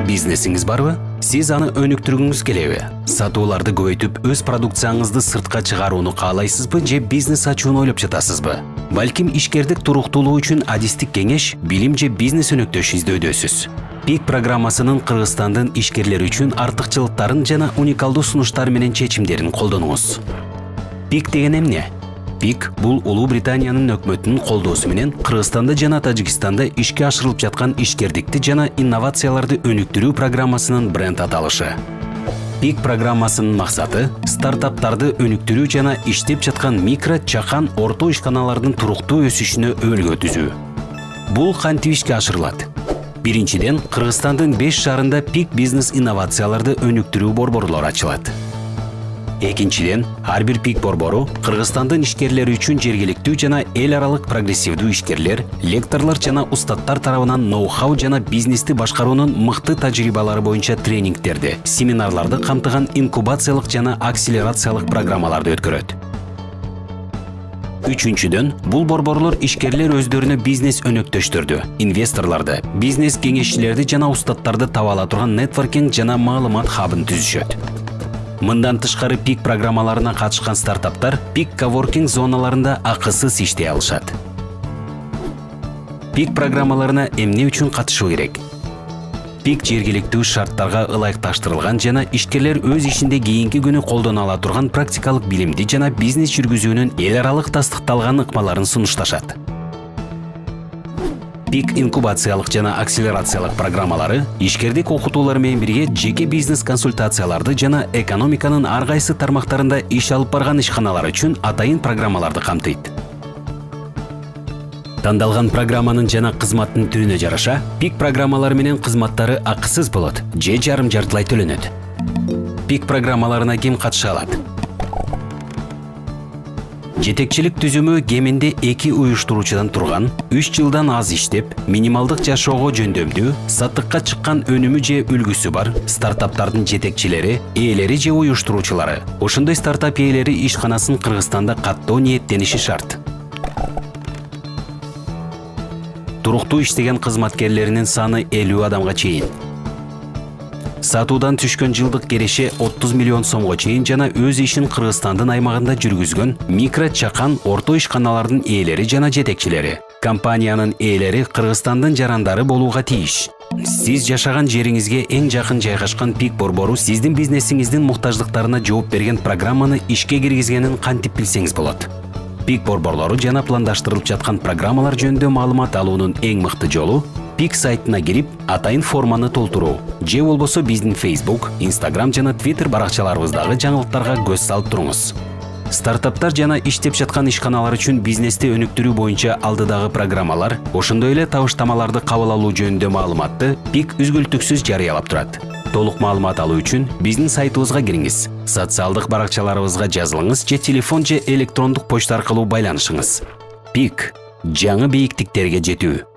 Бизнесиңиз барбы? Сиз аны өнүктүргүңүз келеби? Сатууларды көбөйтүп, өз продукцияңызды сыртка чыгарууну каалайсызбы же бизнес ачууну ойлоп жатасызбы? Балким ишкердик туруктуулугу үчүн адистик кеңеш, билим же бизнес өнөктөш издөөдөсүз. Пик программасынын Кыргызстандын ишкерлери үчүн артыкчылыктарын жана уникалдуу сунуштары менен чечимдерин колдонуңуз. Пик деген эмне? Пик бул Улуу Британиянын өкмөтүнүн колдоосу менен Кыргызстанда жана Тажикстанда ишке ашырылып жаткан ишкердикти жана инновацияларды өнүктүрүү программасынын бренд аталышы. Пик программасынын максаты стартаптарды өнүктүрүү жана иштеп жаткан микро, чакан, орто ишканалардын туруктуу өсүшүнө өбөлгө түзүү. Бул кантип ишке ашырылат? Биринчиден, Кыргызстандын 5 шаарында пик бизнес инновацияларды өнүктүрүү борборлору ачылат. Экинчиден, ар бир пик борбору Кыргызстандын ишкерлери үчүн жергиликтүү жана эл аралык прогрессивдүү ишкерлер, лекторлор жана устаттар тарабынан ноу-хау жана бизнести башкаруунун мыкты тажрыйбалары боюнча тренингтерди, семинарларды камтыган инкубациялык жана акселерациялык программаларды өткөрөт. Үчүнчүдөн, бул борборлор ишкерлер өздөрүнө бизнес өнөктөштөрдү, инвесторлорду, бизнес кеңешчилерди жана устаттарды таба ала турган нетворкинг жана маалымат хабын түзүшөт. Мындан тышкары пик программаларына катышкан стартаптар пик коворкинг зоналарында акысыз иштей алышат. Пик программаларына эмне үчүн катышуу керек? Пик жергиликтүү шарттарга ылайыкташтырылган жана ишкерлер өз ишинде кийинки күнү колдоно ала турган практикалык билимди жана бизнес жүргүзүүнүн эл аралык тастыкталган ыкмаларын сунушташат. Пик инкубациялык жана акселерациялык программалары ишкердик окутуулар менен бирге жеке бизнес консультацияларды жана экономиканын ар кайсы тармактарында иш алып барган ишканалар үчүн атайын программаларды камтыйт. Тандалган программанын жана кызматтын түрүнө жараша, пик программалары менен кызматтары акысыз болот же жарым-жартылай төлөнөт. Пик программаларына ким катыша алат? Жетекчилик түзүмү кеминде 2 уюштуруучудан турган, 3 жылдан аз иштеп, минималдык жашоого жөндөмдүү, саттыкка чыккан өнүмү же үлгүсү бар стартаптардын жетекчилери, ээлери же уюштуруучулары. Ошондой стартап ээлери ишканасын Кыргызстанда каттоо ниеттениши шарт. Туруктуу иштеген кызматкерлеринин саны 50 адамга чейин. Сатуудан түшкөн жылдык кереше 30 миллион сомго чейин жана өз ишин Кыргызстандын аймагында жүргүзгөн микро, чакан, орто ишканалардын ээлери жана жетекчилери. Компаниянын ээлери Кыргызстандын жарандары болууга тийиш. Сиз жашаган жериңизге эң жакын жайгашкан пик борбору сиздин бизнесиңиздин муктаждыктарына жооп берген программаны ишке киргизгенин кантип билсеңиз болот. Пик борборлору жана пландаштырылып жаткан программалар жөнүндө маалымат алуунун эң мыкты жолу Пик сайтына кирип, атайын форманы толтуруу, же болбосо биздин Facebook, Instagram жана Twitter баракчаларыбыздагы жаңылыктарга көз салып туруңуз. Стартаптар жана иштеп жаткан ишканалар үчүн бизнести өнүктүрүү боюнча алдыдагы программалар, ошондой эле табыштамаларды кабыл алуу жөнүндө маалыматты Пик үзгүлтүксүз жарыялап турат. Толук маалымат алуу үчүн биздин сайтыбызга кириңиз, социалдык баракчаларыбызга жазылыңыз же телефон же электрондук почта аркылуу байланышыңыз. Пик — жаңы бийиктиктерге жетүү.